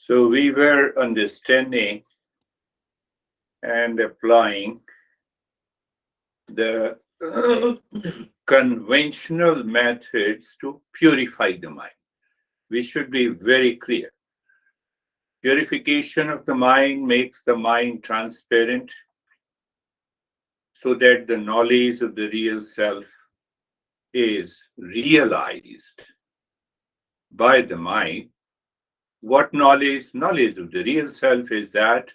So we were understanding and applying the conventional methods to purify the mind. We should be very clear. Purification of the mind makes the mind transparent so that the knowledge of the real self is realized by the mind. What knowledge? Knowledge of the real self is that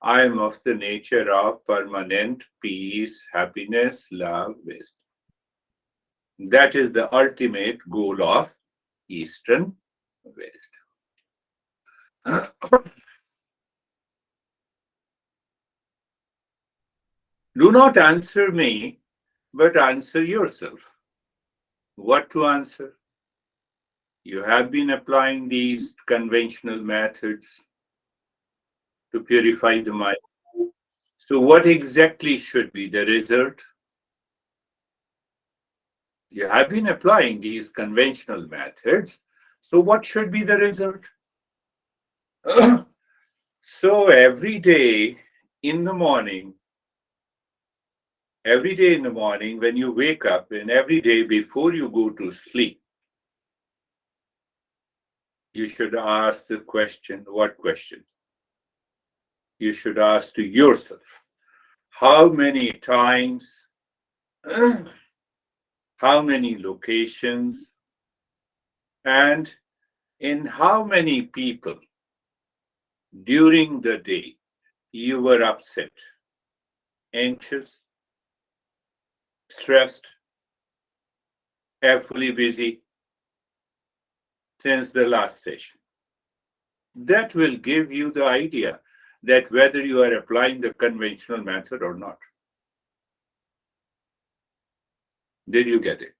I am of the nature of permanent peace, happiness, love, wisdom. That is the ultimate goal of Eastern wisdom. Do not answer me, but answer yourself. What to answer? You have been applying these conventional methods to purify the mind. So, what exactly should be the result? You have been applying these conventional methods. So, what should be the result? So, in the morning, every day in the morning when you wake up, and every day before you go to sleep, you should ask the question what question? You should ask to yourself how many times, how many locations, and in how many people during the day you were upset, anxious, stressed, carefully busy since the last session. That will give you the idea that whether you are applying the conventional method or not. Did you get it?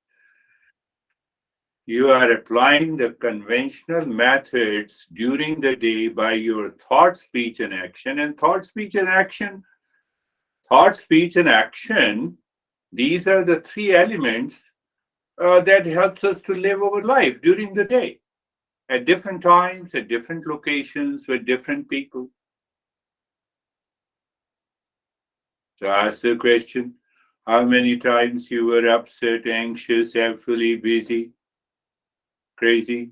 You are applying the conventional methods during the day by your thought, speech, and action. And thought, speech, and action, these are the three elements that helps us to live our life during the day at different times, at different locations, with different people. So ask the question, how many times you were upset, anxious, carefully, busy, crazy?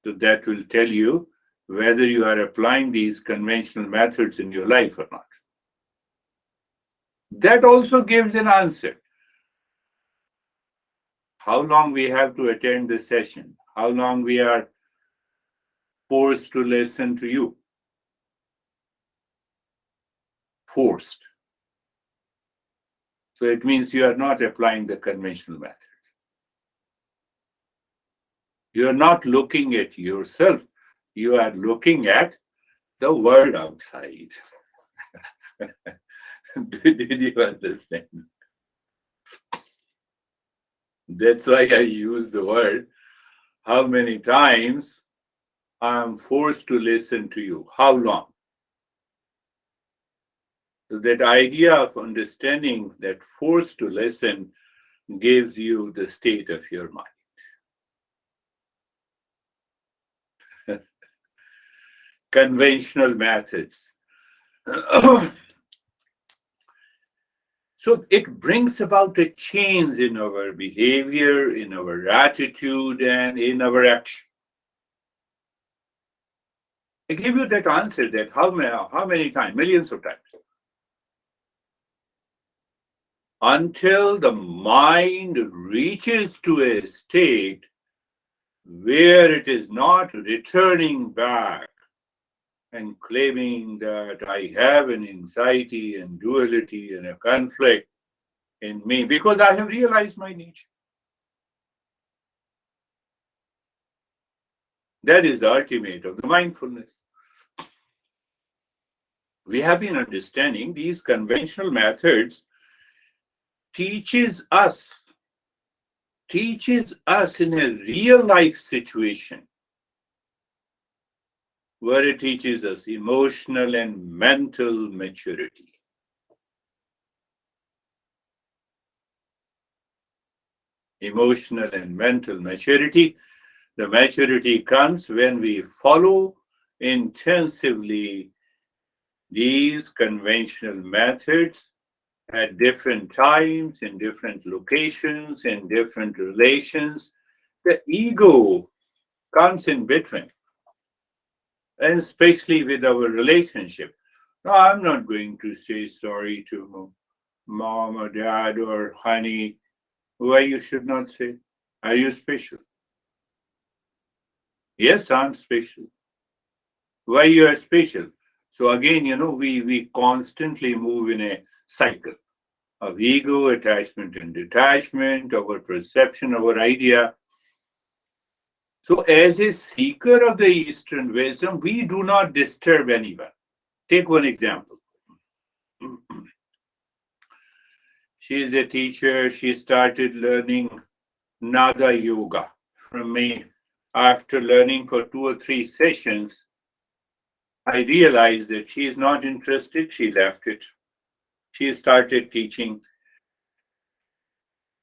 So that will tell you whether you are applying these conventional methods in your life or not. That also gives an answer. How long we have to attend the session? How long we are forced to listen to you? Forced. So it means you are not applying the conventional methods. You are not looking at yourself. You are looking at the world outside. Did you understand? That's why I use the word. How many times I'm forced to listen to you? How long? So that idea of understanding that forced to listen gives you the state of your mind. Conventional methods. So it brings about a change in our behavior, in our attitude, and in our action. I give you that answer that how many times? Millions of times. Until the mind reaches to a state where it is not returning back and claiming that I have an anxiety and duality and a conflict in me because I have realized my nature. That is the ultimate of the mindfulness. We have been understanding these conventional methods teaches us in a real life situation where it teaches us emotional and mental maturity. Emotional and mental maturity, The maturity comes when we follow intensively these conventional methods at different times, in different locations, in different relations. The ego comes in between, and especially with our relationship. No, I'm not going to say sorry to mom or dad or honey. Why you should not say? Are you special? Yes, I'm special. Why you are special? So again, we constantly move in a cycle of ego, attachment and detachment, our perception, our idea. So as a seeker of the Eastern wisdom, we do not disturb anyone. Take one example. She is a teacher. She started learning Nada Yoga from me. After learning for 2 or 3 sessions, I realized that she is not interested. She left it. She started teaching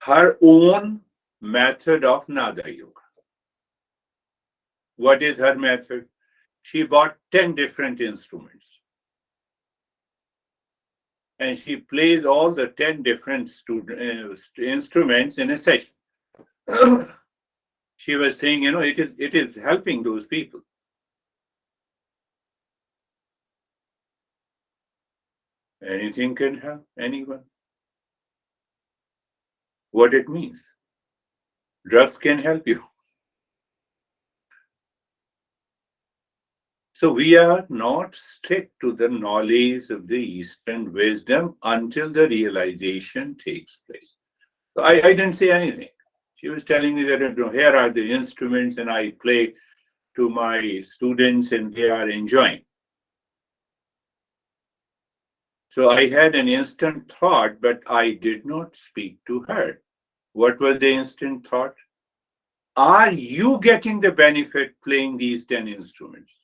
her own method of Nada Yoga. What is her method? She bought 10 different instruments and she plays all the 10 different instruments in a session. She was saying, it is helping those people. Anything can help anyone. What it means? Drugs can help you. So we are not strict to the knowledge of the Eastern wisdom until the realization takes place. So I didn't say anything. She was telling me that here are the instruments and I play to my students and they are enjoying. So I had an instant thought, but I did not speak to her. What was the instant thought? Are you getting the benefit playing these 10 instruments?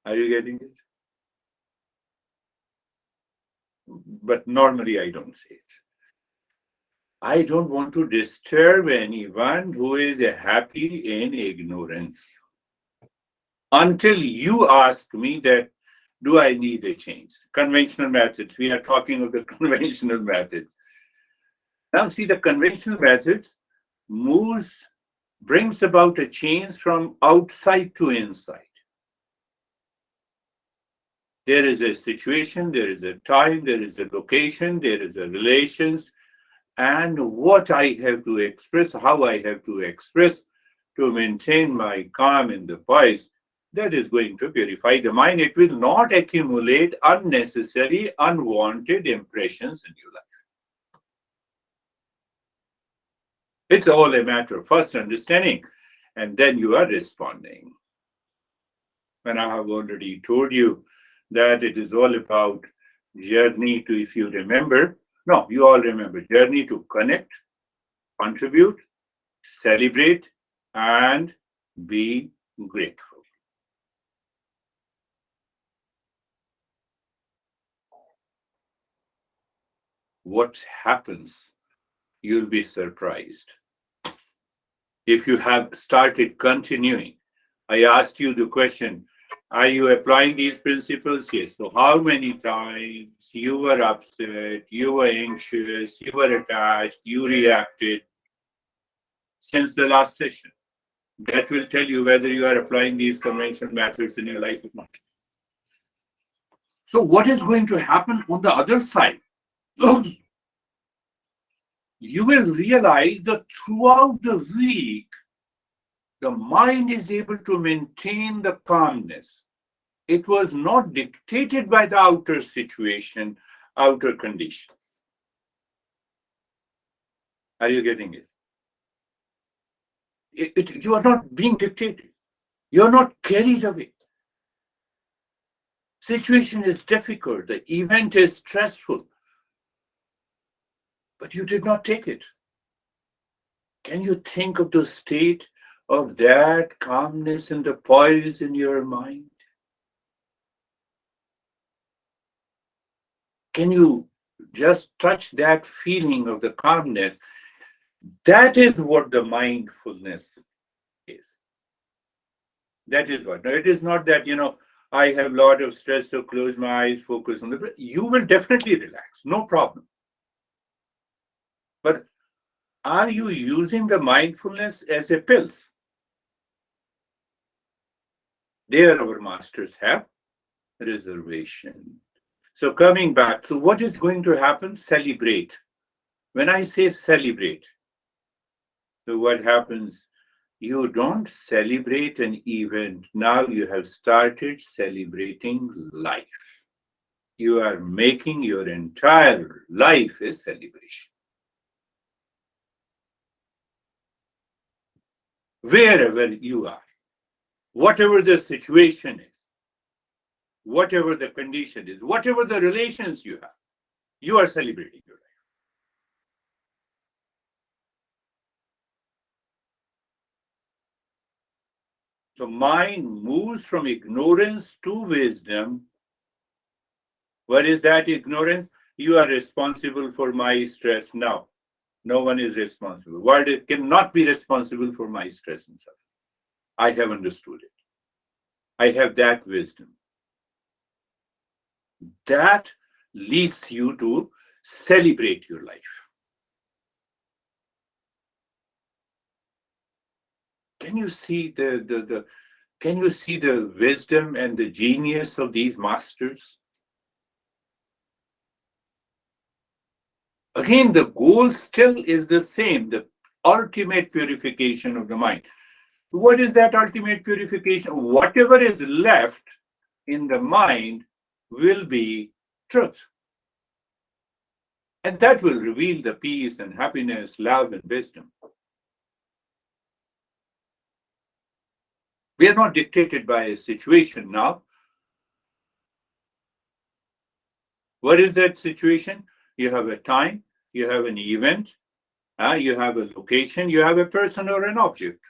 Are you getting it? But normally I don't say it. I don't want to disturb anyone who is happy in ignorance. Until you ask me that, do I need a change? Conventional methods. We are talking of the conventional methods. Now see, the conventional methods brings about a change from outside to inside. There is a situation, there is a time, there is a location, there is a relations, and what I have to express, how I have to express to maintain my calm in the voice, that is going to purify the mind. It will not accumulate unnecessary, unwanted impressions in your life. It's all a matter of first understanding, and then you are responding. And I have already told you that it is all about journey to, if you remember, no, you all remember, journey to connect, contribute, celebrate, and be grateful. What happens? You'll be surprised. If you have started continuing, I asked you the question, are you applying these principles? Yes. So how many times you were upset, you were anxious, you were attached, you reacted since the last session? That will tell you whether you are applying these conventional methods in your life or not. So what is going to happen on the other side? You will realize that throughout the week, the mind is able to maintain the calmness. It was not dictated by the outer situation, outer conditions. Are you getting it? You are not being dictated. You are not carried away. Situation is difficult. The event is stressful. But you did not take it. Can you think of the state of that calmness and the poise in your mind? Can you just touch that feeling of the calmness? That is what the mindfulness is. That is what. Now, it is not that, I have a lot of stress, so close my eyes, focus on the breath. You will definitely relax, no problem. But are you using the mindfulness as a pills? There, our masters have reservation. So, coming back, so what is going to happen? Celebrate. When I say celebrate, so what happens? You don't celebrate an event. Now you have started celebrating life. You are making your entire life a celebration. Wherever you are, whatever the situation is, whatever the condition is, whatever the relations you have, you are celebrating your life. So mind moves from ignorance to wisdom. What is that ignorance? You are responsible for my stress now. No one is responsible. World cannot be responsible for my stress and suffering. I have understood it. I have that wisdom. That leads you to celebrate your life. Can you see the wisdom and the genius of these masters? Again, the goal still is the same, the ultimate purification of the mind. What is that ultimate purification? Whatever is left in the mind will be truth. And that will reveal the peace and happiness, love and wisdom. We are not dictated by a situation now. What is that situation? You have a time, you have an event, you have a location, you have a person or an object.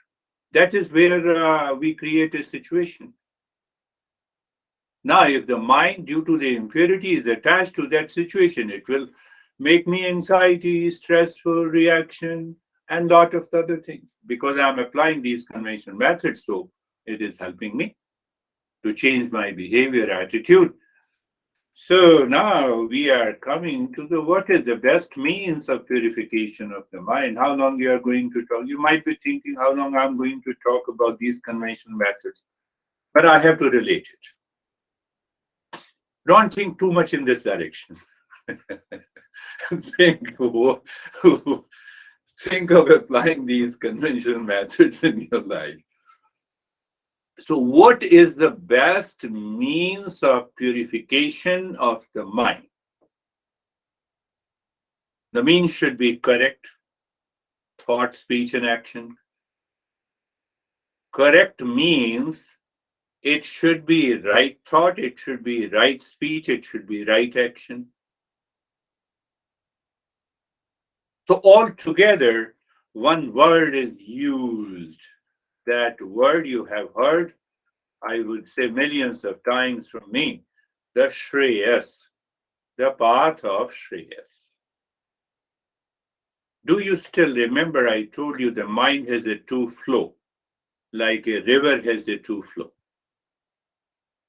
That is where we create a situation. Now, if the mind, due to the impurity, is attached to that situation, it will make me anxiety, stressful reaction, and lot of other things. Because I'm applying these conventional methods, so it is helping me to change my behavior, attitude. So now we are coming to the what is the best means of purification of the mind. How long you are going to talk? You might be thinking how long I'm going to talk about these conventional methods, but I have to relate it. Don't think too much in this direction. think, think of applying these conventional methods in your life. So, what is the best means of purification of the mind? The means should be correct thought, speech, and action. Correct means it should be right thought, it should be right speech, it should be right action. So, altogether, one word is used. That word you have heard, I would say millions of times from me, the Shreyas, the path of Shreyas. Do you still remember I told you the mind has a two flow, like a river has a two flow?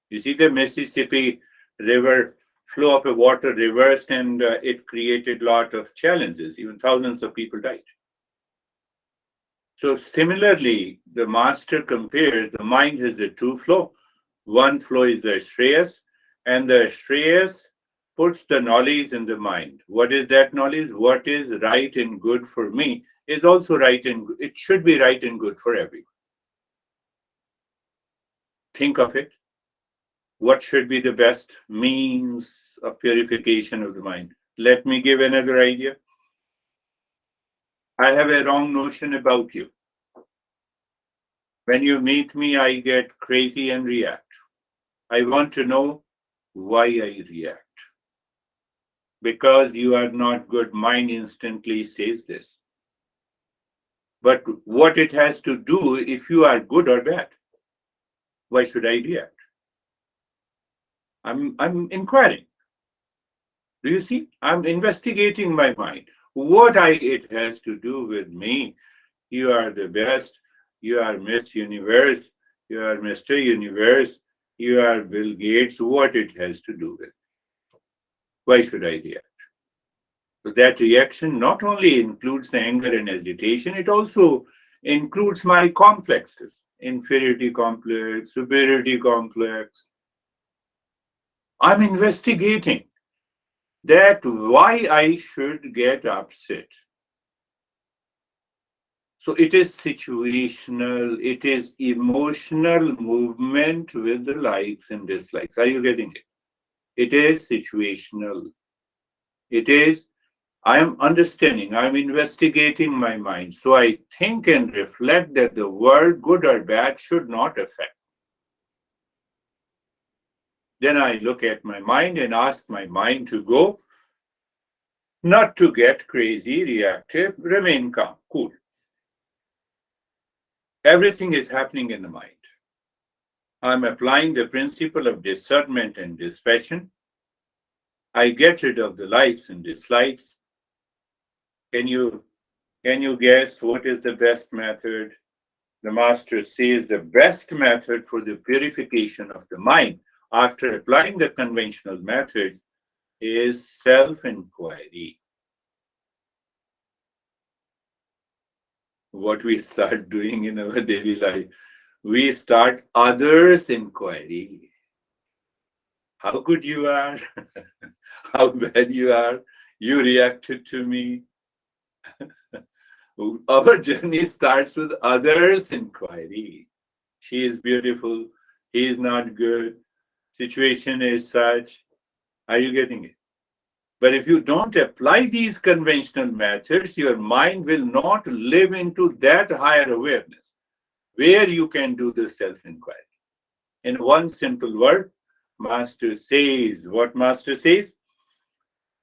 You see the Mississippi River flow of the water reversed and it created a lot of challenges. Even thousands of people died. So similarly, the master compares the mind has a two flow. One flow is the Shreyas, and the Shreyas puts the knowledge in the mind. What is that knowledge? What is right and good for me is also right and it should be right and good for everyone. Think of it. What should be the best means of purification of the mind? Let me give another idea. I have a wrong notion about you. When you meet me, I get crazy and react. I want to know why I react. Because you are not good, mind instantly says this. But what it has to do if you are good or bad? Why should I react? I'm inquiring. Do you see? I'm investigating my mind. it has to do with me. You are the best. You are Miss Universe. You are Mr. Universe. You are Bill Gates. What it has to do with? Why should I react? So that reaction not only includes the anger and agitation, it also includes my complexes, inferiority complex, superiority complex. I'm investigating that why I should get upset. So it is situational, it is emotional movement with the likes and dislikes. Are you getting it? It is situational. It is, I am understanding, I am investigating my mind. So I think and reflect that the world, good or bad, should not affect. Then I look at my mind and ask my mind to go, not to get crazy, reactive, remain calm, cool. Everything is happening in the mind. I'm applying the principle of discernment and dispassion. I get rid of the likes and dislikes. Can you guess what is the best method? The master says the best method for the purification of the mind after applying the conventional methods is self-inquiry. What we start doing in our daily life, we start others' inquiry. How good you are, how bad you are, you reacted to me. Our journey starts with others' inquiry. She is beautiful, he is not good, situation is such. Are you getting it? But if you don't apply these conventional methods, your mind will not live into that higher awareness where you can do the self-inquiry. In one simple word, Master says, what Master says?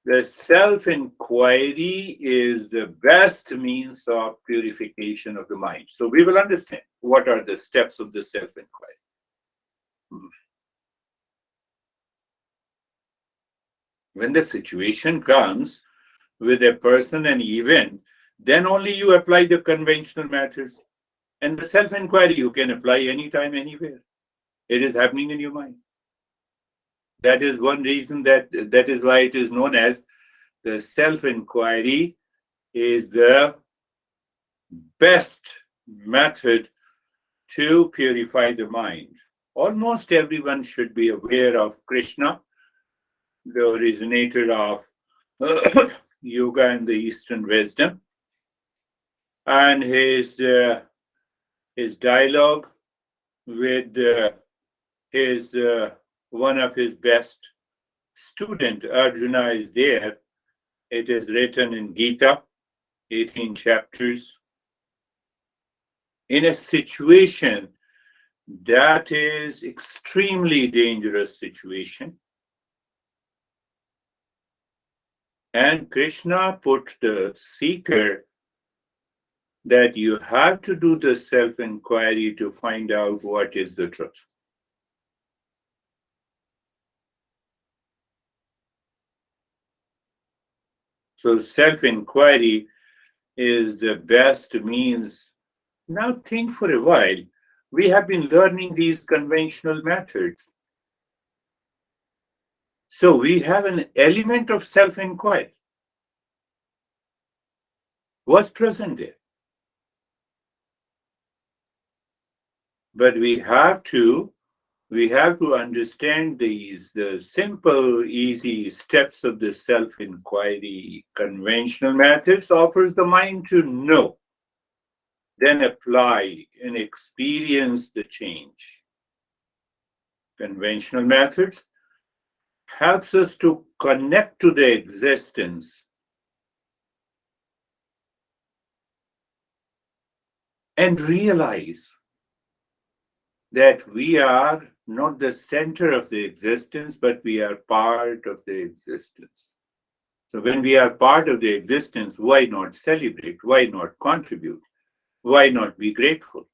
The self-inquiry is the best means of purification of the mind. So we will understand what are the steps of the self-inquiry. When the situation comes with a person and event, then only you apply the conventional methods. And the self-inquiry you can apply anytime, anywhere. It is happening in your mind. That is one reason that is why it is known as the self-inquiry is the best method to purify the mind. Almost everyone should be aware of Krishna, the originator of yoga and the Eastern wisdom, and his dialogue with his one of his best student Arjuna is there. It is written in Gita, 18 chapters. In a situation that is extremely dangerous situation, and Krishna put the seeker that you have to do the self-inquiry to find out what is the truth. So self-inquiry is the best means. Now think for a while. We have been learning these conventional methods. So we have an element of self-inquiry. What's present there? But we have to understand the simple, easy steps of the self-inquiry. Conventional methods offers the mind to know, then apply and experience the change. Conventional methods helps us to connect to the existence and realize that we are not the center of the existence, but we are part of the existence. So when we are part of the existence, why not celebrate? Why not contribute? Why not be grateful?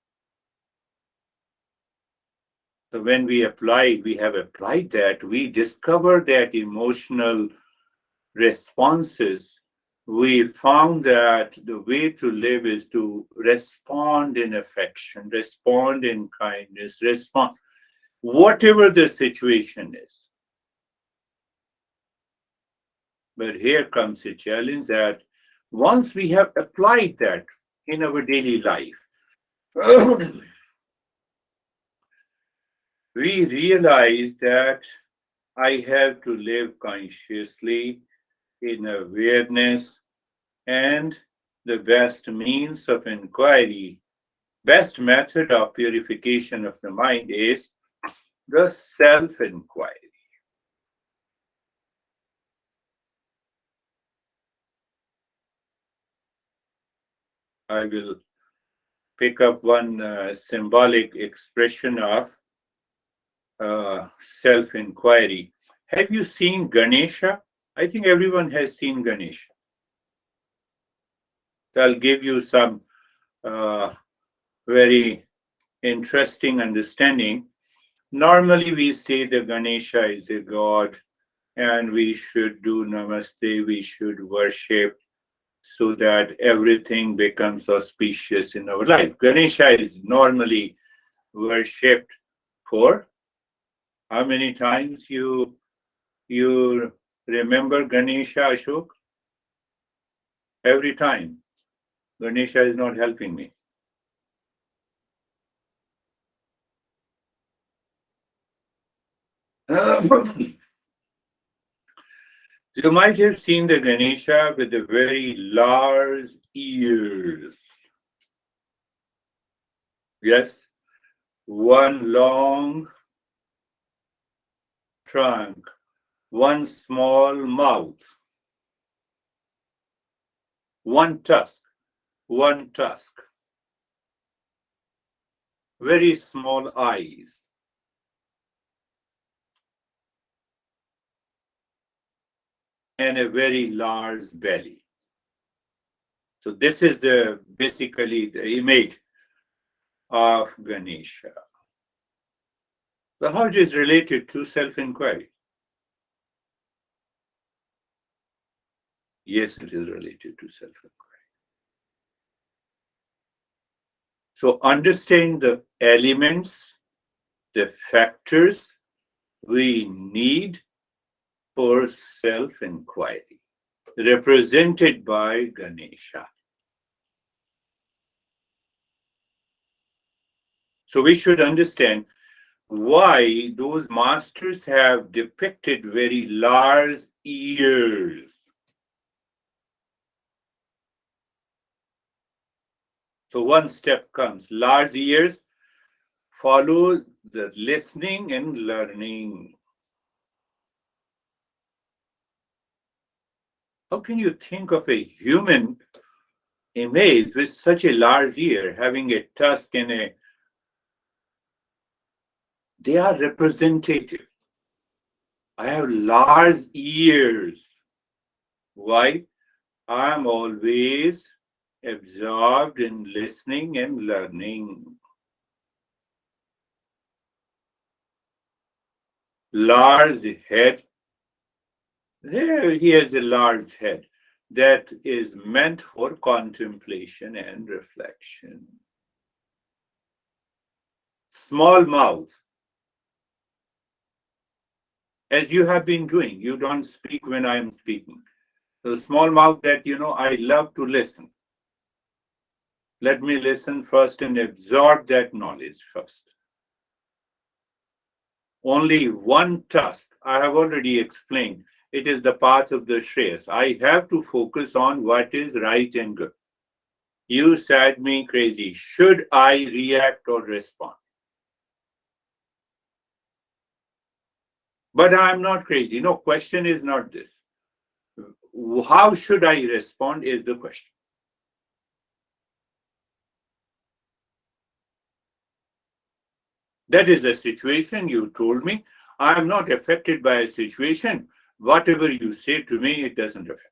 So when we have applied that, we discover that emotional responses we found that the way to live is to respond in affection, respond in kindness, respond, whatever the situation is. But here comes a challenge that once we have applied that in our daily life, we realize that I have to live consciously in awareness, and the best means of inquiry, best method of purification of the mind is the self-inquiry. I will pick up one symbolic expression of self-inquiry. Have you seen Ganesha? I think everyone has seen Ganesha. I'll give you some very interesting understanding. Normally, we say that Ganesha is a god and we should do namaste, we should worship so that everything becomes auspicious in our life. Ganesha is normally worshipped for how many times you remember Ganesha, Ashok? Every time. Ganesha is not helping me. You might have seen the Ganesha with the very large ears. Yes, one long trunk, one small mouth, one tusk, very small eyes. And a very large belly. So this is basically the image of Ganesha. So how it is related to self-inquiry? Yes, it is related to self-inquiry. So understand the elements, the factors we need for self-inquiry, represented by Ganesha. So we should understand why those masters have depicted very large ears. So one step comes, large ears follow the listening and learning. How can you think of a human image with such a large ear, having a tusk and they are representative. I have large ears. Why? I'm always absorbed in listening and learning. Large head. There he has a large head that is meant for contemplation and reflection. Small mouth. As you have been doing, you don't speak when I am speaking. So small mouth that, I love to listen. Let me listen first and absorb that knowledge first. Only one task, I have already explained. It is the path of the Shreyas. I have to focus on what is right and good. You said me crazy. Should I react or respond? But I'm not crazy. No, question is not this. How should I respond is the question. That is a situation you told me. I am not affected by a situation. Whatever you say to me, it doesn't affect.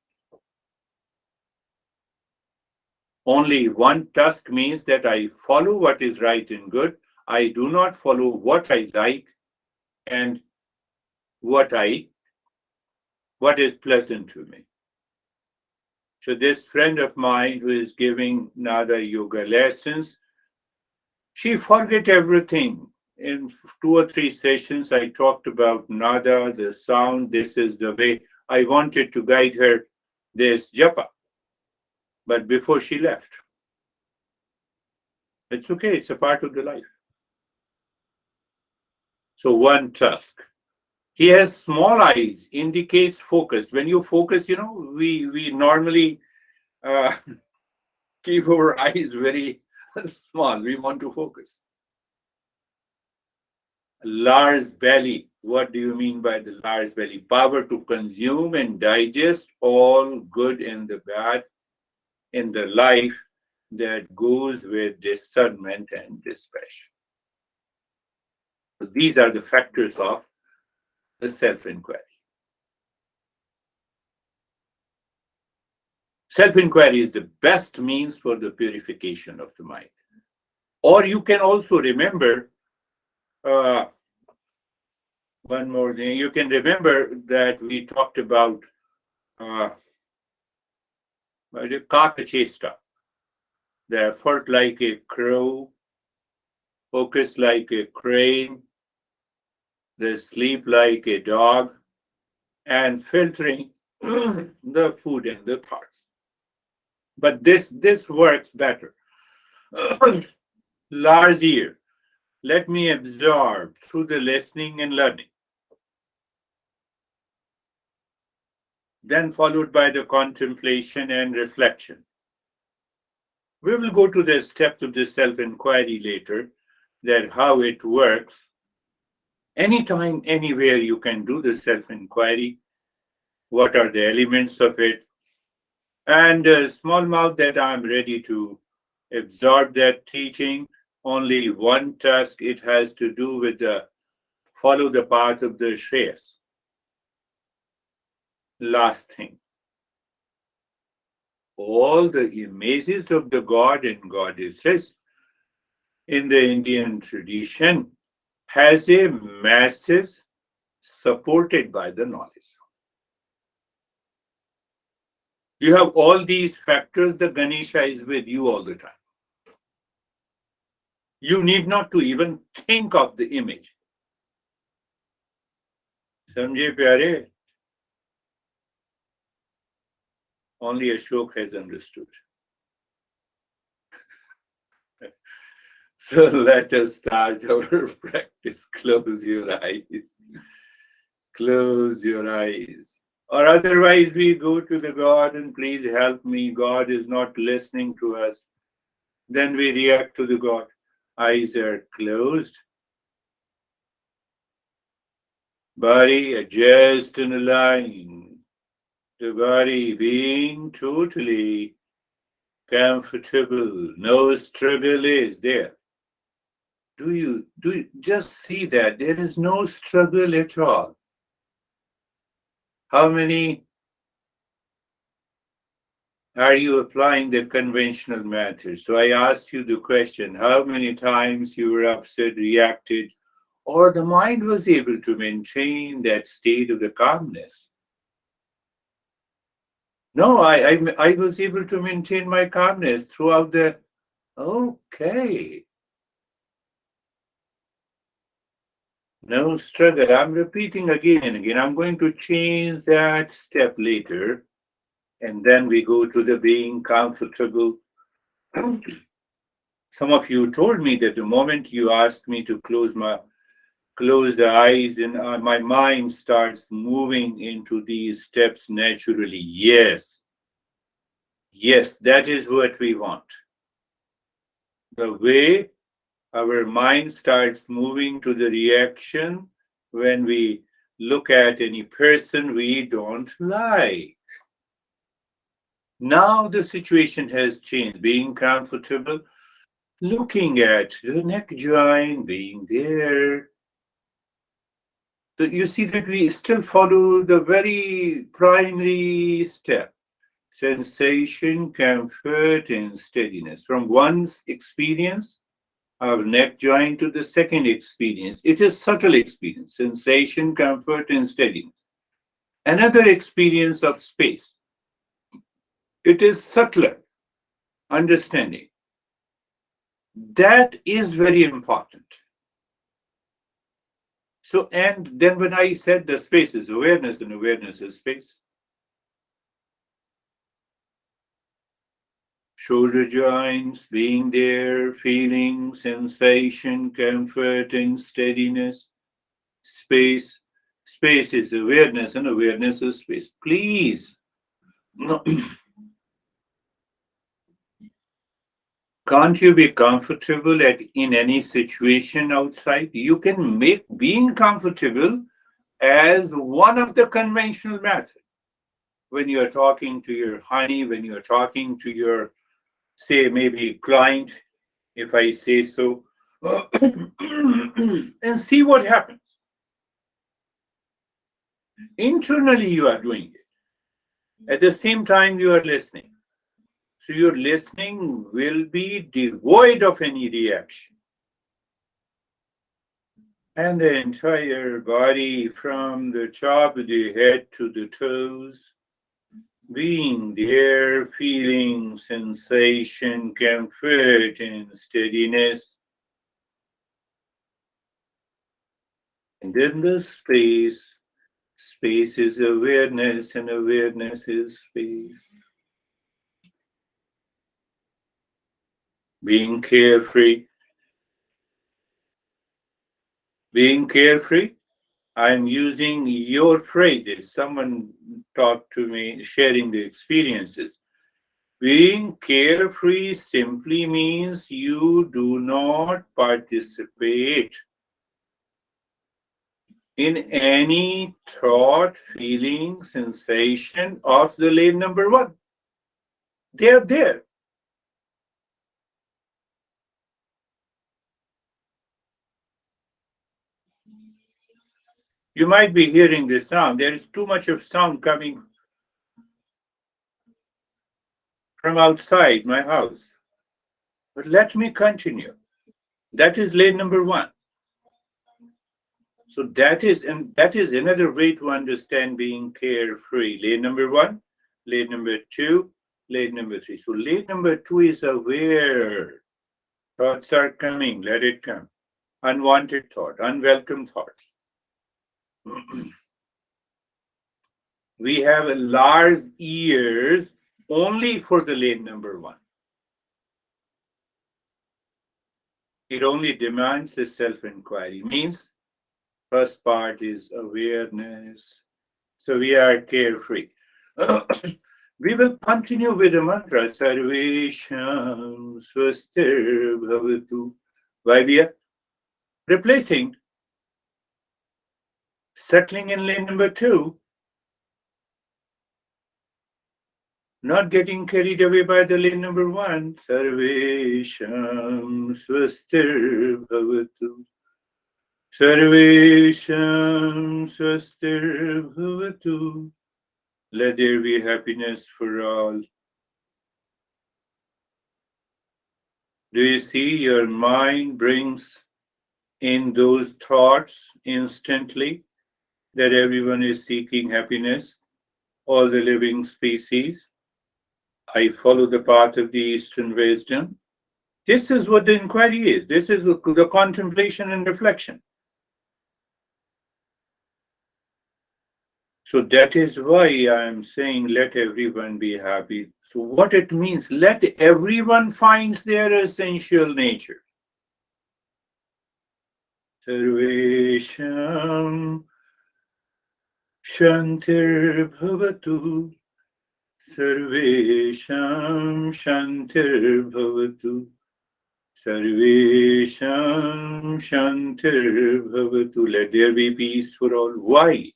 Only one task means that I follow what is right and good. I do not follow what I like and what is pleasant to me. So this friend of mine who is giving Nada yoga lessons, she forget everything. In 2 or 3 sessions, I talked about Nada, the sound. This is the way I wanted to guide her this japa. But before she left, it's okay. It's a part of the life. So one task. He has small eyes, indicates focus. When you focus, we normally uh, keep our eyes very small. We want to focus. Large belly. What do you mean by the large belly? Power to consume and digest all good and the bad in the life that goes with discernment and dispassion. So these are the factors of the self-inquiry. Self-inquiry is the best means for the purification of the mind. Or you can also remember uh, one more thing. You can remember that we talked about uh, the kakachesta, the effort like a crow, focus like a crane, the sleep like a dog, and filtering the food and the thoughts. But this works better. Large ear. Let me absorb through the listening and learning. Then followed by the contemplation and reflection. We will go to the steps of the self-inquiry later, that how it works. Anytime, anywhere you can do the self-inquiry. What are the elements of it? And small mouth that I'm ready to absorb that teaching. Only one task it has to do with the follow the path of the Shreyas. Last thing. All the images of the god and goddesses in the Indian tradition has a message supported by the knowledge. You have all these factors, the Ganesha is with you all the time. You need not to even think of the image. Samjhe pyare? Only Ashok has understood. So let us start our practice. Close your eyes. Close your eyes. Or otherwise, we go to the God and please help me. God is not listening to us. Then we react to the God. Eyes are closed. Body adjust and align. The body being totally comfortable. No struggle is there. Do you just see that there is no struggle at all? How many are you applying the conventional methods? So I asked you the question, how many times you were upset, reacted, or the mind was able to maintain that state of the calmness? No, I was able to maintain my calmness throughout the, okay. No struggle. I'm repeating again and again. I'm going to change that step later. And then we go to the being comfortable. Some of you told me that the moment you asked me to close the eyes and my mind starts moving into these steps naturally. Yes, that is what we want. The way our mind starts moving to the reaction when we look at any person we don't like. Now the situation has changed. Being comfortable, looking at the neck joint being there. So you see that we still follow the very primary step. Sensation, comfort, and steadiness. From one's experience of neck joint to the second experience, it is subtle experience, sensation, comfort, and steadiness. Another experience of space. It is subtler understanding. That is very important. So, and then when I said the space is awareness and awareness is space, shoulder joints being there, feeling, sensation, comfort, and steadiness, space. Space is awareness and awareness is space. Please, no, can't you be comfortable in any situation outside? You can make being comfortable as one of the conventional methods. When you're talking to your honey, when you're talking to your, say, maybe client, if I say so, and see what happens. Internally, you are doing it. At the same time, you are listening. So your listening will be devoid of any reaction. And the entire body, from the top of the head to the toes, being there, feeling sensation, comfort, and steadiness. And then the space. Space is awareness, and awareness is space. Being carefree. Being carefree. I'm using your phrases. Someone talked to me, sharing the experiences. Being carefree simply means you do not participate in any thought, feeling, sensation of the lane number one. They are there. You might be hearing the sound. There is too much of sound coming from outside my house. But let me continue. That is lane number one. So that is another way to understand being carefree. Lane number one, lane number two, lane number three. So lane number two is aware. Thoughts are coming, let it come. Unwanted thought, unwelcome thoughts. We have a large ears only for the lane number one. It only demands a self-inquiry. Means first part is awareness. So we are carefree. We will continue with the mantra Sarvesham Swastir Bhavatu. Why we are replacing, settling in lane number two, not getting carried away by the lane number one. Sarvesham Swastir Bhavatu. Sarvesham Swastir Bhavatu. Let there be happiness for all. Do you see your mind brings in those thoughts instantly that everyone is seeking happiness, all the living species? I follow the path of the Eastern wisdom. This is what the inquiry is. This is the contemplation and reflection. So that is why I am saying let everyone be happy. So what it means, let everyone find their essential nature. Sarvesham Shantir Bhavatu. Sarvesham Shantir Bhavatu. Sarvesham Shantir Bhavatu. Let there be peace for all. Why?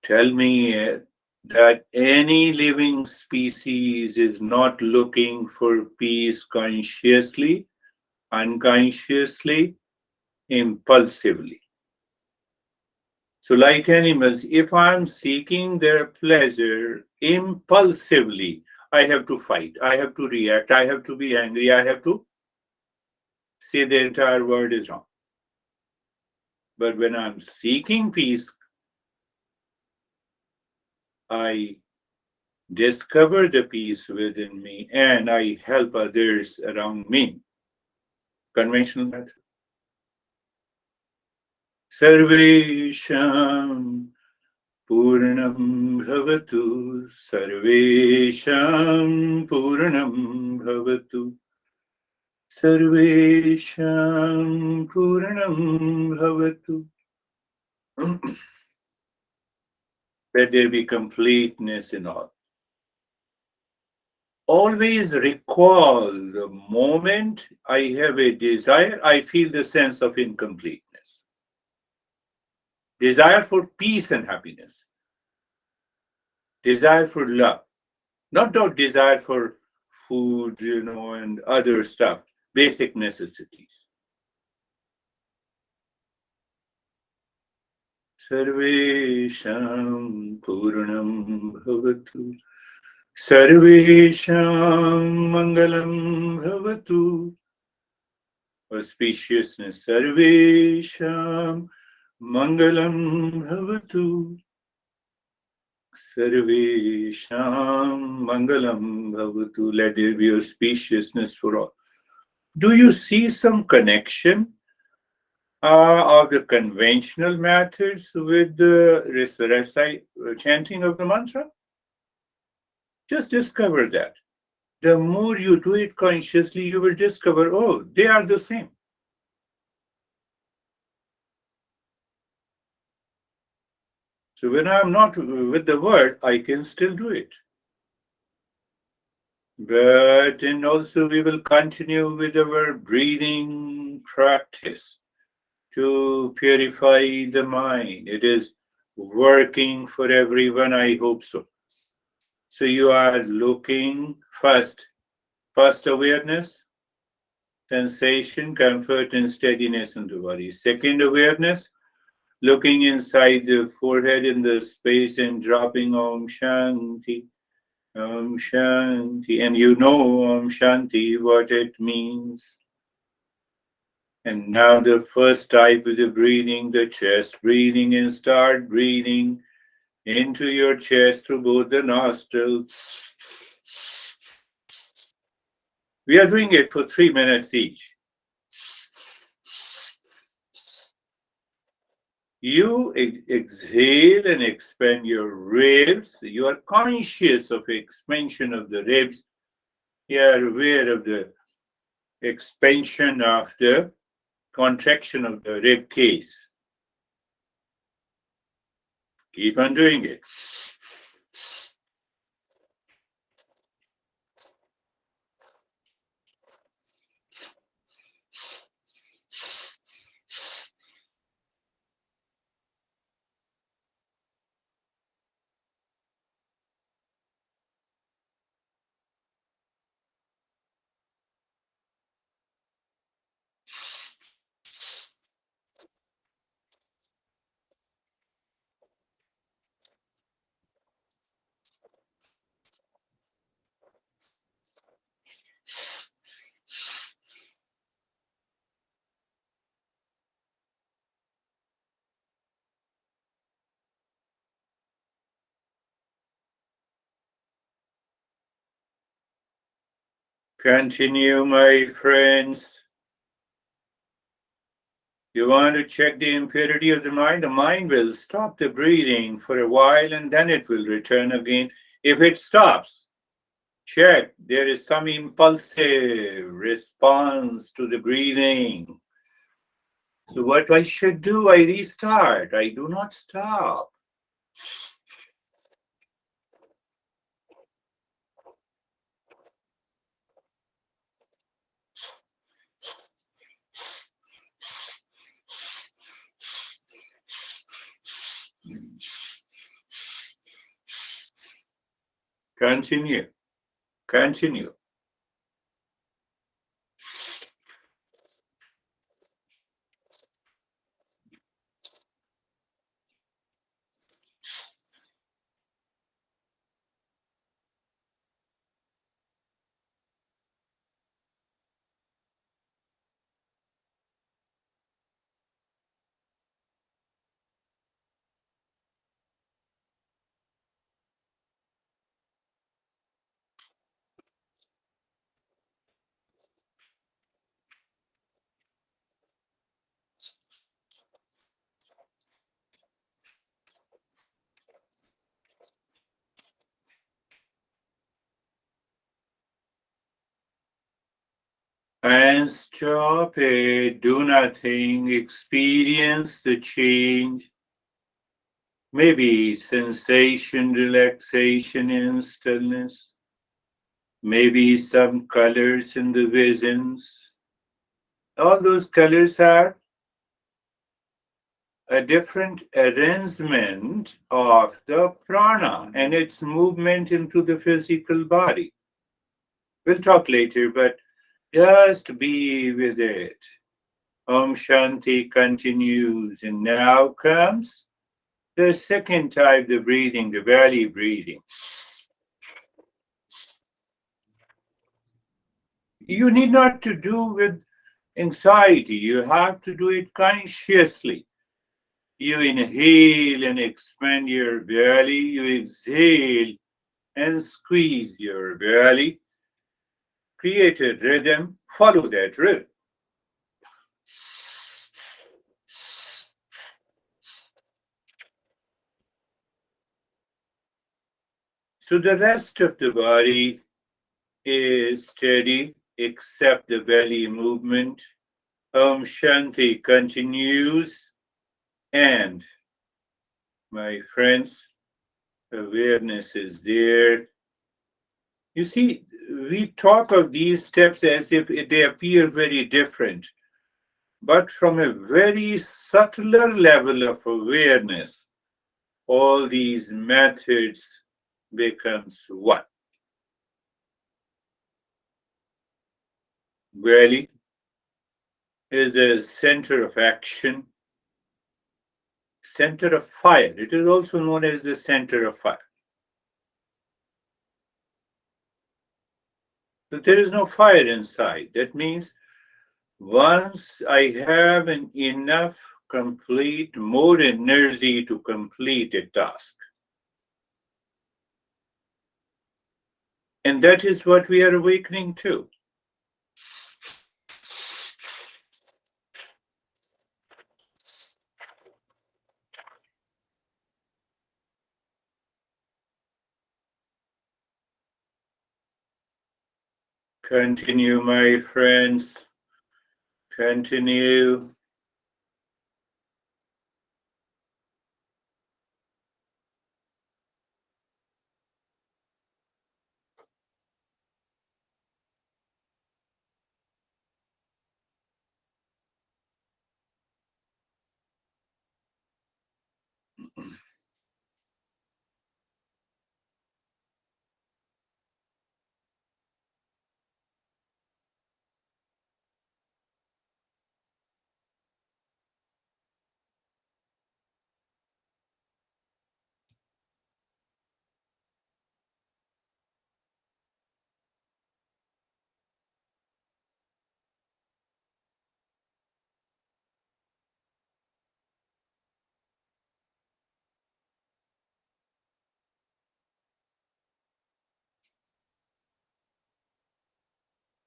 Tell me that any living species is not looking for peace consciously, unconsciously, impulsively. So, like animals, if I'm seeking their pleasure impulsively, I have to fight, I have to react, I have to be angry, I have to say the entire word is wrong. But when I'm seeking peace, I discover the peace within me and I help others around me. Conventional method. Sarvesham Purnam Bhavatu. Sarvesham Purnam Bhavatu. Sarvesham Purnam Bhavatu. Let there be completeness in all. Always recall the moment I have a desire, I feel the sense of incompleteness. Desire for peace and happiness. Desire for love. Not the desire for food, and other stuff, basic necessities. Sarvesham Purnam Bhavatu. Sarvesham Mangalam Bhavatu. Auspiciousness. Sarvesham Mangalam Bhavatu. Sarvesham Mangalam Bhavatu. Let there be auspiciousness for all. Do you see some connection of the conventional methods with the chanting of the mantra? Just discover that. The more you do it consciously, you will discover, oh, they are the same. So when I'm not with the word, I can still do it. But and also we will continue with our breathing practice to purify the mind. It is working for everyone, I hope so. So you are looking first awareness, sensation, comfort, and steadiness in the body. Second awareness, looking inside the forehead in the space and dropping Om Shanti, Om Shanti. And you know Om Shanti, what it means. And now the first type of the breathing, the chest breathing, and start breathing into your chest through both the nostrils. We are doing it for 3 minutes each. You exhale and expand your ribs. You are conscious of expansion of the ribs. You are aware of the expansion of the contraction of the rib cage. Keep on doing it. Continue, my friends. You want to check the impurity of the mind will stop the breathing for a while and then it will return again. If it stops, check there is some impulsive response to the breathing. So, what I should do, I restart. I do not stop. Continue. Continue. And stop it. Do nothing. Experience the change. Maybe sensation, relaxation, and stillness. Maybe some colors in the visions. All those colors are a different arrangement of the prana and its movement into the physical body. We'll talk later, but just be with it. Om Shanti continues, and now comes the second type, the breathing, the belly breathing. You need not to do with anxiety. You have to do it consciously. You inhale and expand your belly. You exhale and squeeze your belly. Create a rhythm. Follow that rhythm. So the rest of the body is steady except the belly movement. Om Shanti continues. And my friends, awareness is there. You see, we talk of these steps as if they appear very different, but from a very subtler level of awareness, all these methods becomes one. Belly is the center of action, center of fire. It is also known as the center of fire. So there is no fire inside. That means once I have enough complete, more energy to complete a task. And that is what we are awakening to. Continue, my friends. Continue.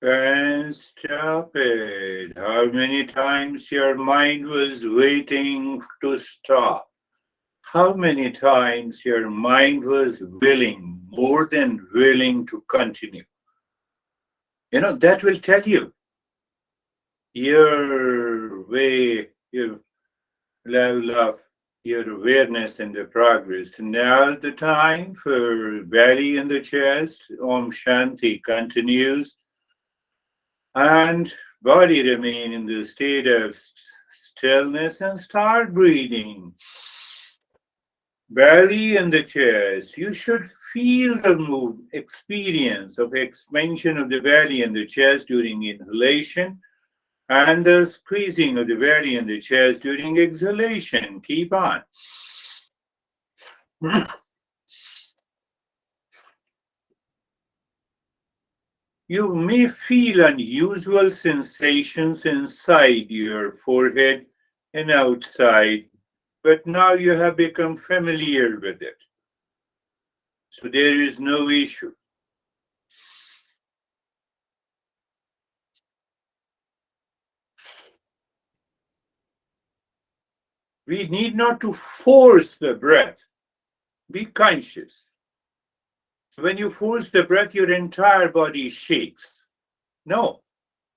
And stop it. How many times your mind was waiting to stop? How many times your mind was willing, more than willing to continue? That will tell you your way, your level of your awareness and the progress. Now is the time for belly in the chest. Om Shanti continues. And body remain in the state of stillness and start breathing. Belly in the chest. You should feel the experience of expansion of the belly and the chest during inhalation and the squeezing of the belly and the chest during exhalation. Keep on. You may feel unusual sensations inside your forehead and outside, but now you have become familiar with it. So there is no issue. We need not to force the breath. Be conscious. When you force the breath, your entire body shakes. No.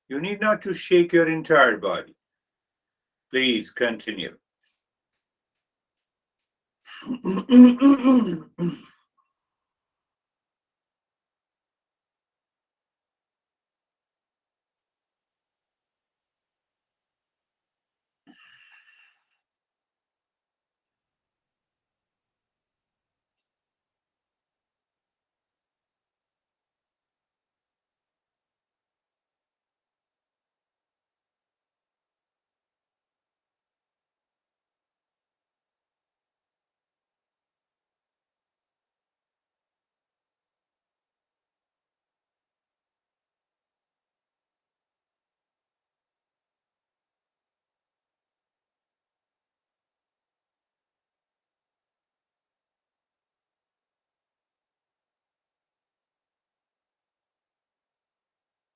You need not to shake your entire body. Please continue.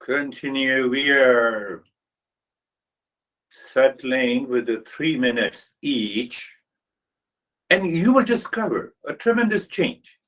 Continue. We are settling with the 3 minutes each, and you will discover a tremendous change.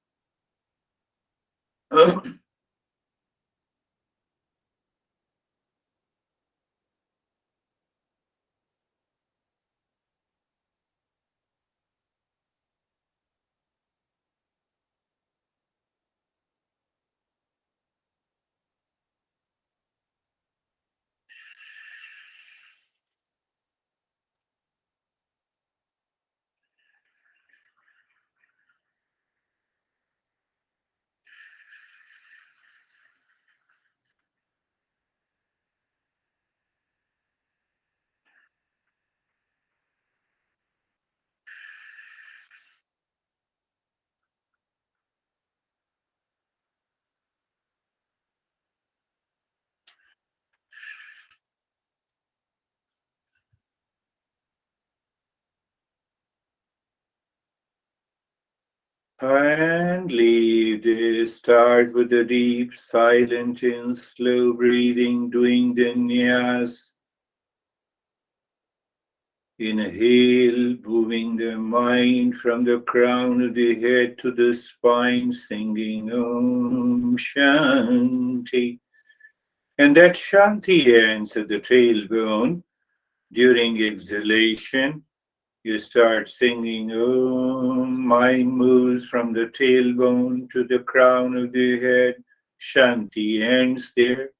And leave this. Start with the deep, silent, and slow breathing, doing the nyas. Inhale, moving the mind from the crown of the head to the spine, singing Om Shanti. And that Shanti ends at the tailbone. During exhalation, you start singing Om. Mind moves from the tailbone to the crown of the head. Shanti ends there.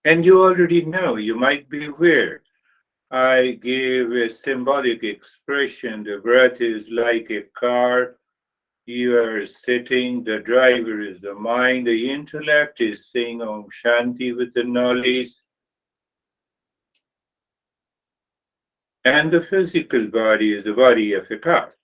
And you already know, you might be aware. I give a symbolic expression. The breath is like a car. You are sitting, the driver is the mind, the intellect is saying Om Shanti with the knowledge, and the physical body is the body of a car.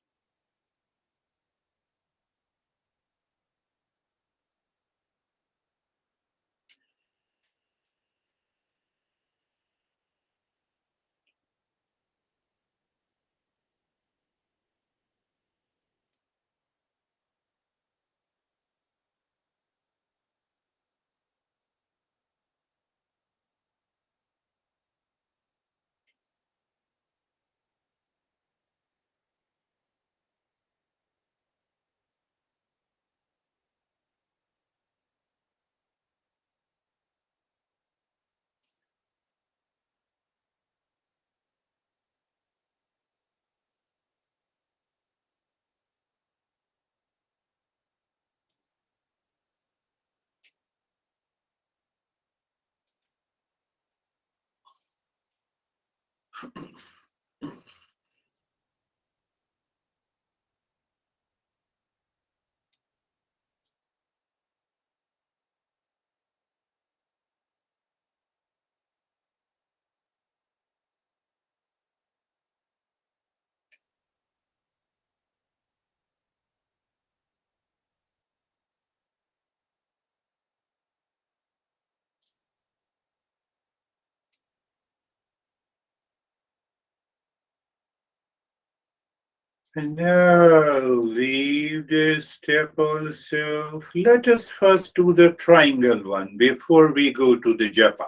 And now leave this step also. Let us first do the triangle one before we go to the japa.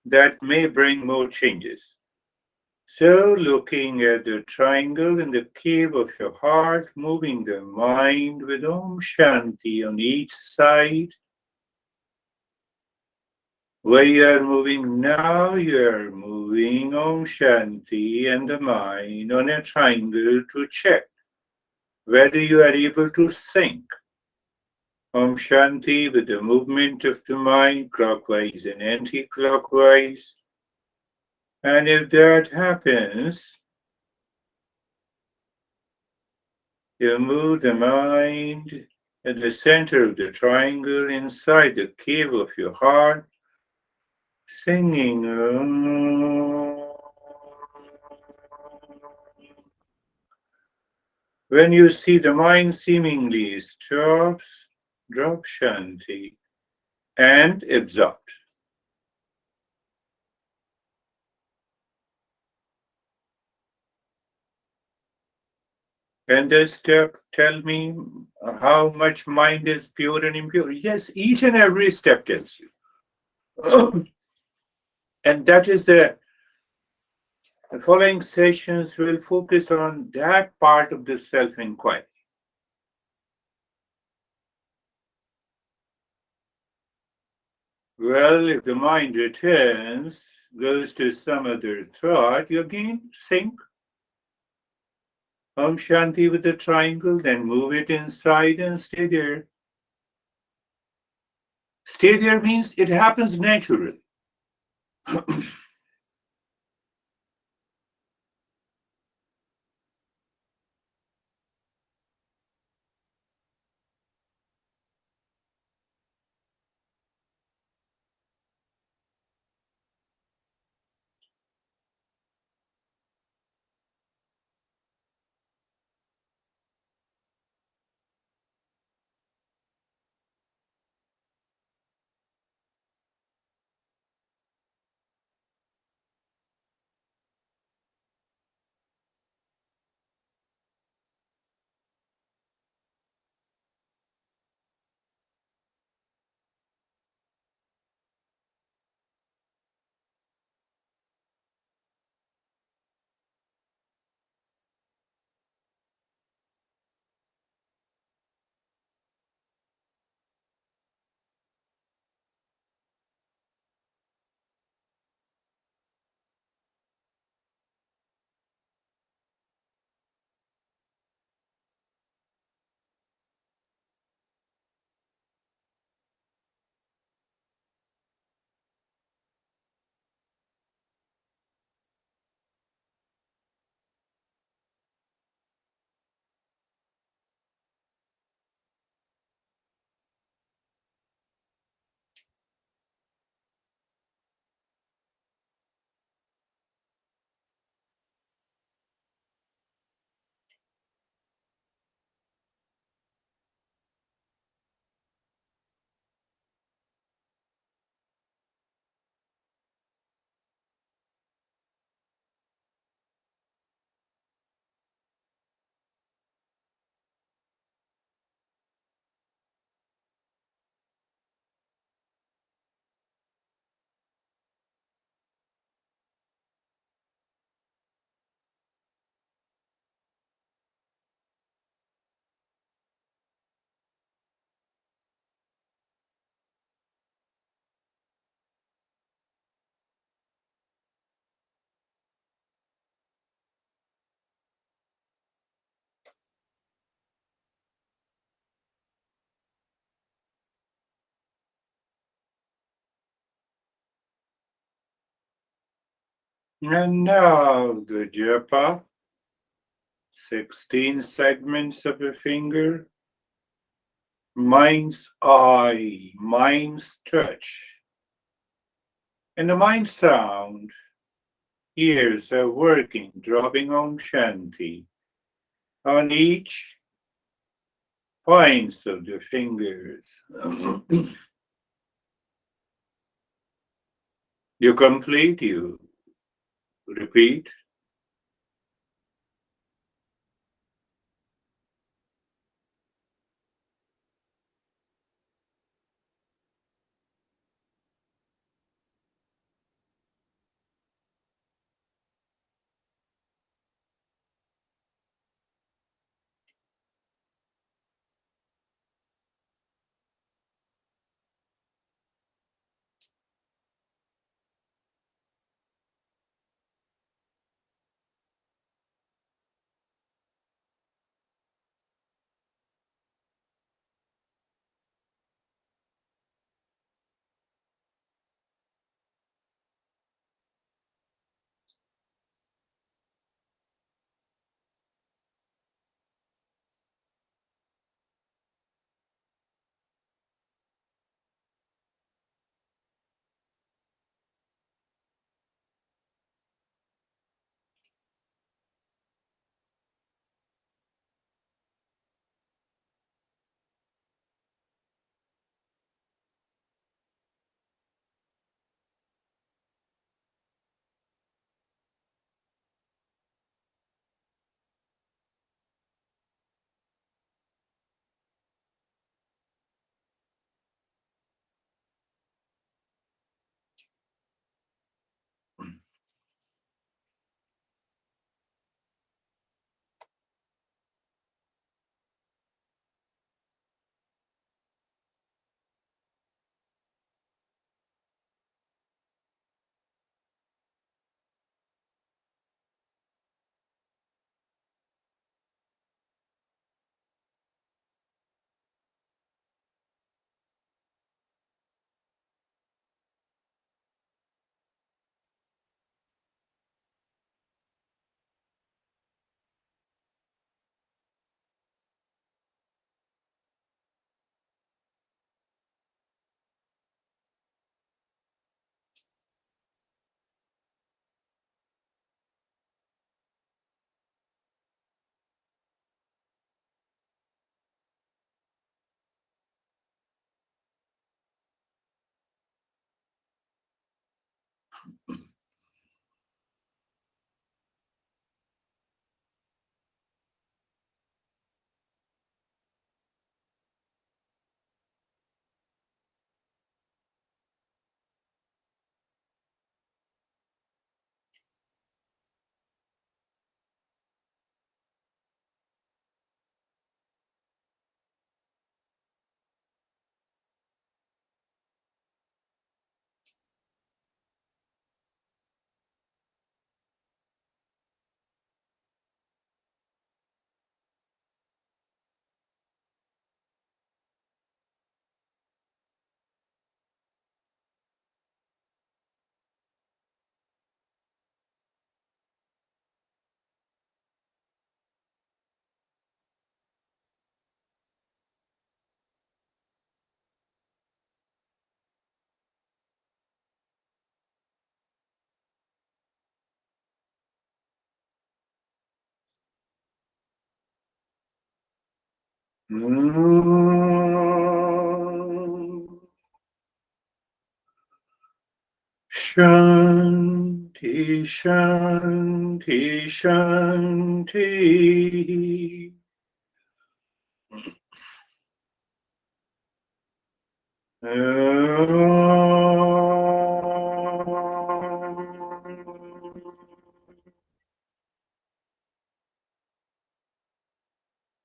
That may bring more changes. So, looking at the triangle in the cave of your heart, moving the mind with Om Shanti on each side. Where you are moving now, you are moving Om Shanti and the mind on a triangle to check whether you are able to think Om Shanti with the movement of the mind clockwise and anti-clockwise. And if that happens, you move the mind at the center of the triangle inside the cave of your heart, singing Om. When you see the mind seemingly stops, drop Shanti and absorb. Can this step tell me how much mind is pure and impure? Yes, each and every step tells you. And that is the following sessions will focus on that part of the self inquiry. Well, if the mind returns, goes to some other thought, you again think Om Shanti with the triangle, then move it inside and stay there. Stay there means it happens naturally. And now the japa, 16 segments of a finger, mind's eye, mind's touch, and the mind sound, ears are working, dropping on Shanti on each points of the fingers. You complete, you repeat. Shanti, Shanti, Shanti.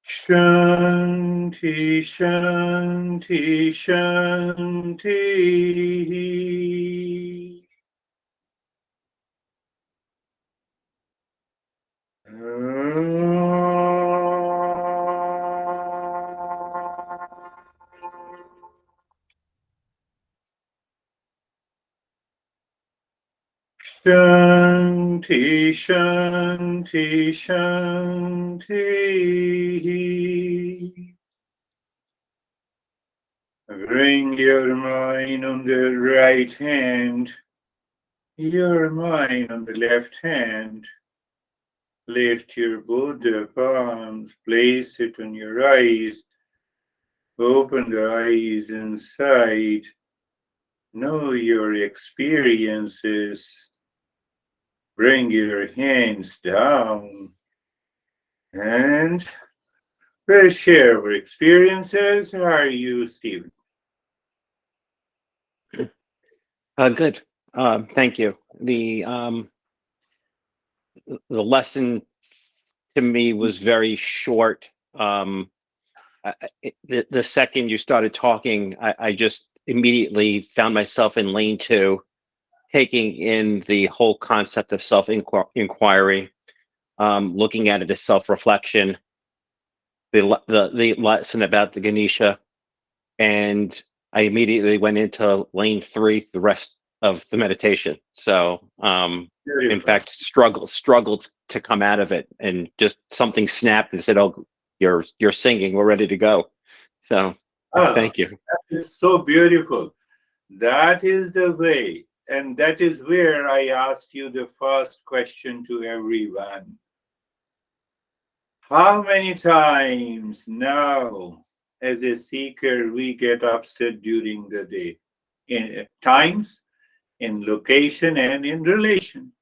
Shanti, Shanti, Shanti. Shanti, Shanti, Shanti. Bring your mind on the right hand, your mind on the left hand. Lift your both the palms, place it on your eyes. Open the eyes inside. Know your experiences. Bring your hands down and we'll share our experiences. How are you, Stephen? Good. Thank you. The lesson to me was very short. The second you started talking, I just immediately found myself in lane 2, taking in the whole concept of self-inquiry, looking at it as self-reflection, the lesson about the Ganesha, and I immediately went into lane 3, the rest of the meditation. So, in fact, struggled to come out of it, and just something snapped and said, "Oh, you're singing. We're ready to go." So, thank you. That is so beautiful. That is the way. And that is where I asked you the first question to everyone. How many times now, as a seeker, we get upset during the day? In times, in location, and in relation.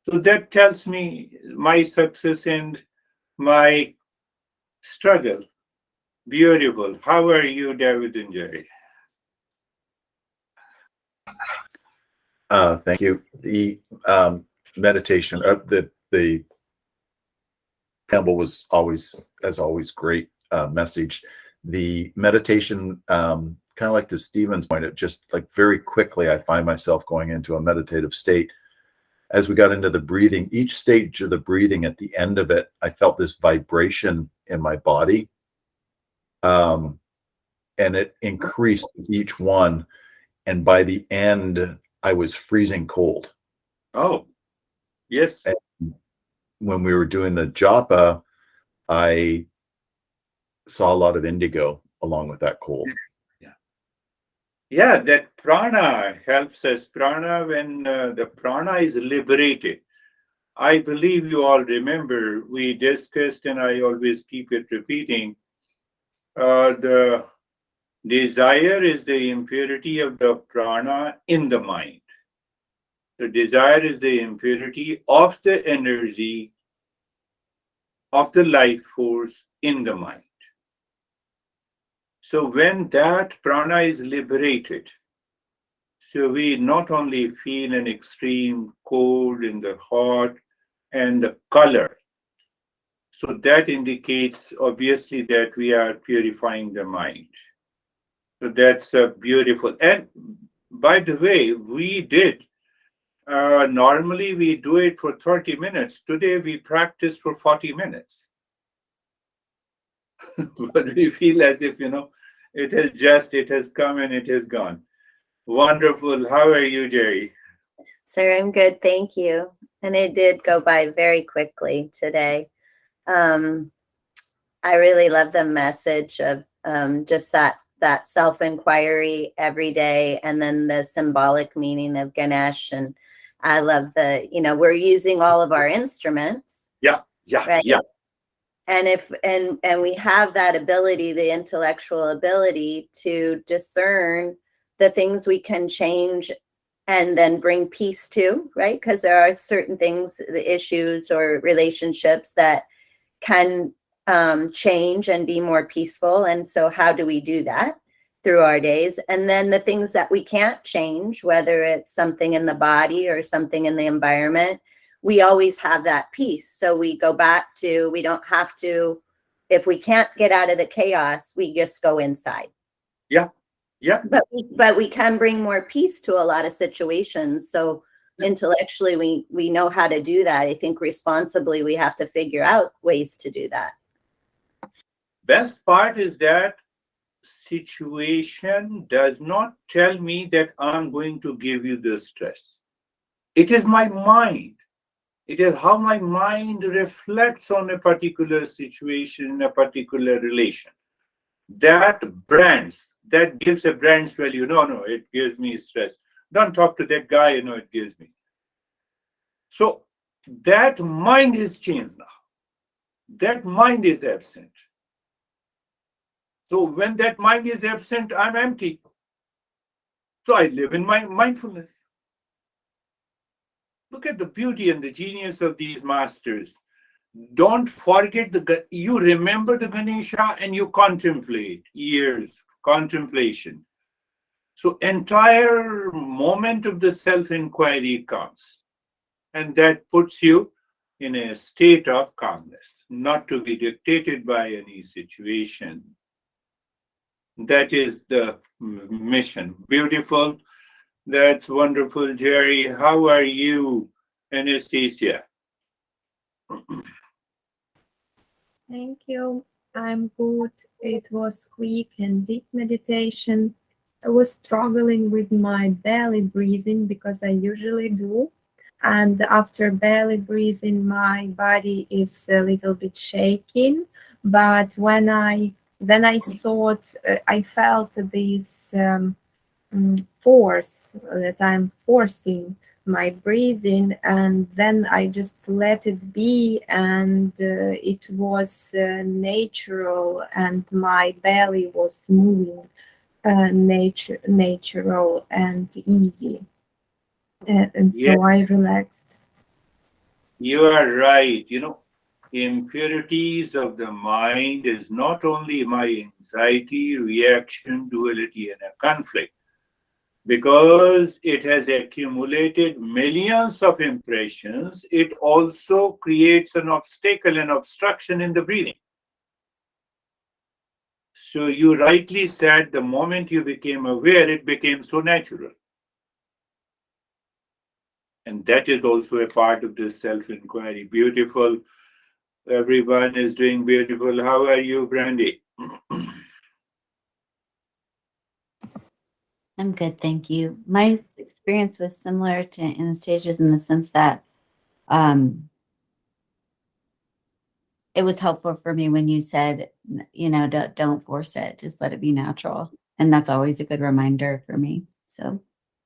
So that tells me my success and my struggle. Beautiful. How are you, David and Jerry? Thank you. The meditation, the Campbell was always, as always, great message. The meditation, kind of like to Stephen's point, it just like very quickly, I find myself going into a meditative state. As we got into the breathing, each stage of the breathing, at the end of it, I felt this vibration in my body. And it increased with each one. And by the end, I was freezing cold. Oh, yes. And when we were doing the japa, I saw a lot of indigo along with that cold. Yeah, that prana helps us. Prana, when the prana is liberated. I believe you all remember we discussed, and I always keep it repeating, the desire is the impurity of the prana in the mind. The desire is the impurity of the energy of the life force in the mind. So when that prana is liberated, so we not only feel an extreme cold in the heart and the color. So that indicates obviously that we are purifying the mind. So that's beautiful. And by the way, we did. Normally we do it for 30 minutes. Today we practice for 40 minutes. But we feel as if, it has come and it has gone. Wonderful. How are you, Jerry? Sir, I'm good. Thank you. And it did go by very quickly today. I really love the message of just that self-inquiry every day, and then the symbolic meaning of Ganesh. And I love we're using all of our instruments. Yeah. Right? Yeah. And if and we have that ability, the intellectual ability to discern the things we can change and then bring peace to, right? Because there are certain things, the issues or relationships that can change and be more peaceful. And so how do we do that? Through our days. And then the things that we can't change, whether it's something in the body or something in the environment, we always have that peace. So we go back to, we don't have to, if we can't get out of the chaos, we just go inside. Yeah. But we can bring more peace to a lot of situations. So intellectually, we know how to do that. I think responsibly, we have to figure out ways to do that. Best part is that situation does not tell me that I'm going to give you the stress. It is my mind. It is how my mind reflects on a particular situation, a particular relation. That brands, that gives a brand's value. No, it gives me stress. Don't talk to that guy, it gives me. So that mind is changed now. That mind is absent. So when that mind is absent, I'm empty. So I live in my mindfulness. Look at the beauty and the genius of these masters. Don't forget you remember the Ganesha and you contemplate years, contemplation. So entire moment of the self-inquiry comes. And that puts you in a state of calmness, not to be dictated by any situation. That is the mission. Beautiful. That's wonderful, Jerry. How are you, Anastasia? Thank you. I'm good. It was quick and deep meditation. I was struggling with my belly breathing because I usually do. And after belly breathing, my body is a little bit shaking. But when I thought, I felt this force that I'm forcing my breathing, and then I just let it be, and it was natural, and my belly was moving natural and easy, and so I relaxed. You are right. Impurities of the mind is not only my anxiety, reaction, duality, and a conflict, because it has accumulated millions of impressions. It also creates an obstacle, an obstruction in the breathing. So you rightly said, the moment you became aware, it became so natural. And that is also a part of this self-inquiry. Beautiful. Everyone is doing beautiful. How are you, Brandy? I'm good, thank you. My experience was similar to Anastasia's in the sense that it was helpful for me when you said, don't force it, just let it be natural. And that's always a good reminder for me. So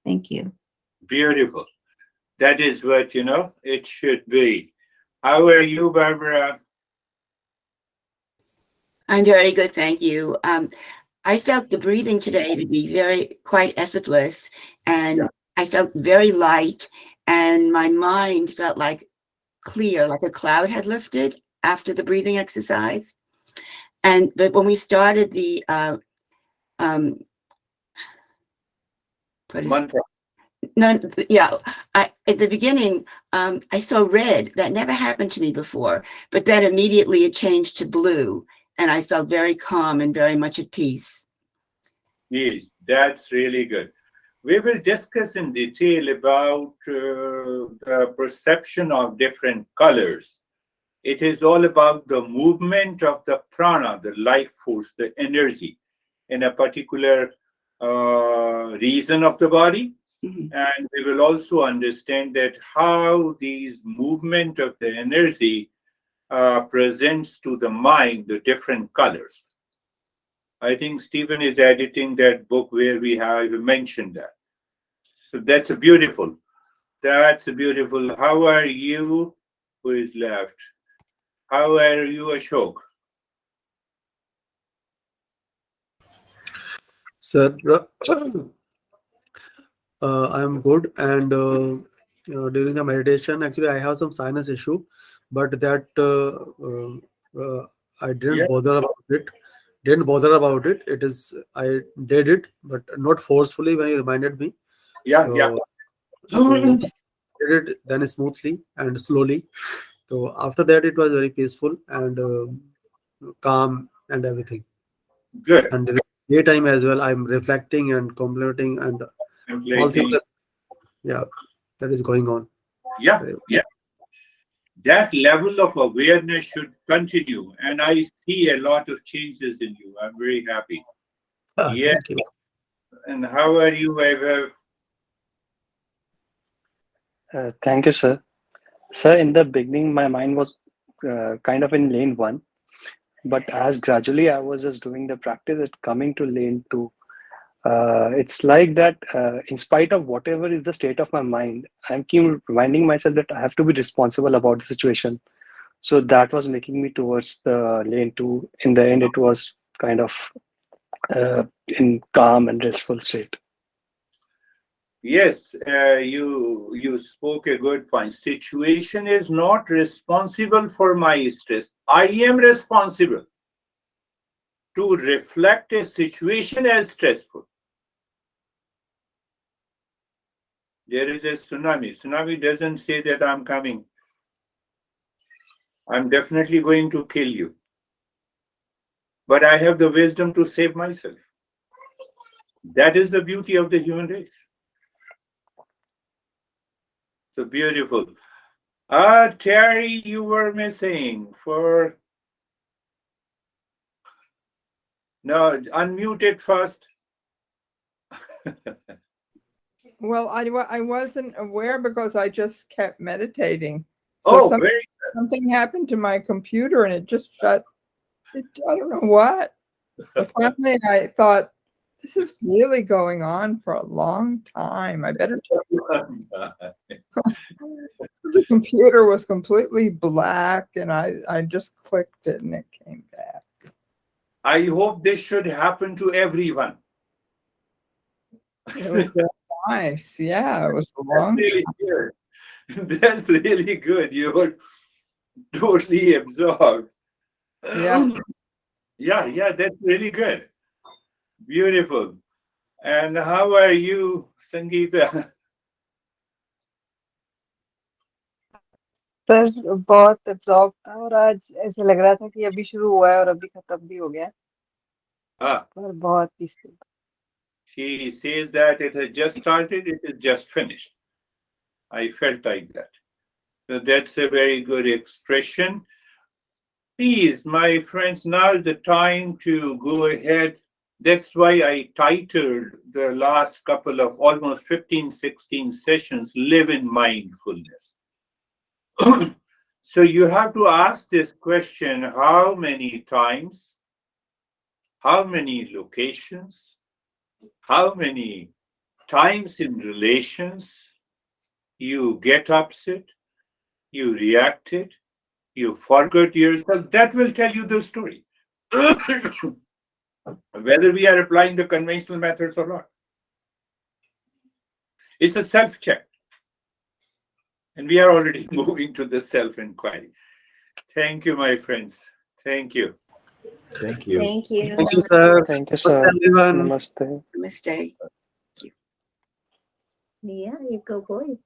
thank you. Beautiful. That is what, it should be. How are you, Barbara? I'm very good, thank you. I felt the breathing today to be quite effortless, and I felt very light, and my mind felt like clear, like a cloud had lifted after the breathing exercise. But when we started the Mantra. at the beginning, I saw red. That never happened to me before, but then immediately it changed to blue, and I felt very calm and very much at peace. Yes, that's really good. We will discuss in detail about the perception of different colors. It is all about the movement of the prana, the life force, the energy in a particular region of the body. Mm-hmm. And we will also understand that how these movement of the energy presents to the mind the different colors. I think Stephen is editing that book where we have mentioned that. So that's a beautiful. That's a beautiful. How are you? Who is left? How are you, Ashok? Sir, I am good, and during the meditation, actually, I have some sinus issue, but that I didn't Yeah. bother about it. Didn't bother about it. It is I did it, but not forcefully when you reminded me. Yeah, yeah. So did it then smoothly and slowly. So after that, it was very peaceful and calm and everything. Good. And during daytime as well, I'm reflecting and contemplating and all things. Yeah, that is going on. Yeah, yeah. That level of awareness should continue. And I see a lot of changes in you. I'm very happy. Yeah. Thank you. And how are you, Vaibhav? Thank you, sir. Sir, in the beginning, my mind was kind of in lane one, but as gradually I was just doing the practice, it coming to lane two. It's like that, in spite of whatever is the state of my mind, I'm keep reminding myself that I have to be responsible about the situation. So that was making me towards the lane two. In the end, it was kind of in calm and restful state. Yes, you spoke a good point. Situation is not responsible for my stress. I am responsible to reflect a situation as stressful. There is a tsunami. Tsunami doesn't say that I'm coming. I'm definitely going to kill you. But I have the wisdom to save myself. That is the beauty of the human race. So beautiful. Terry, you were missing for... No, unmute it first. Well, I wasn't aware because I just kept meditating. So very something happened to my computer and it just shut. I don't know what. But finally, I thought, this is really going on for a long time. I better good. The computer was completely black and I just clicked it and it came back. I hope this should happen to everyone. It was very nice. Yeah, it was a long Really good. That's really good. You're totally absorbed. Yeah. Yeah, that's really good. Beautiful. And how are you, Sangeeta? Sir बहुत absorb था और आज ऐसे लग रहा था कि अभी शुरू हुआ है और अभी खत्म भी हो गया और बहुत peaceful. She says that it has just started, it is just finished. I felt like that. So that's a very good expression. Please, my friends, now is the time to go ahead. That's why I titled the last couple of almost 15, 16 sessions, Live in Mindfulness. So you have to ask this question, how many times, how many locations, how many times in relations you get upset, you reacted, you forgot yourself. That will tell you the story. Whether we are applying the conventional methods or not. It's a self-check. And we are already moving to the self-inquiry. Thank you, my friends. Thank you. Thank you. Thank you. Thank you, sir. Thank you, Namaste, sir. everyone. Namaste. Namaste. Yeah, you go boys.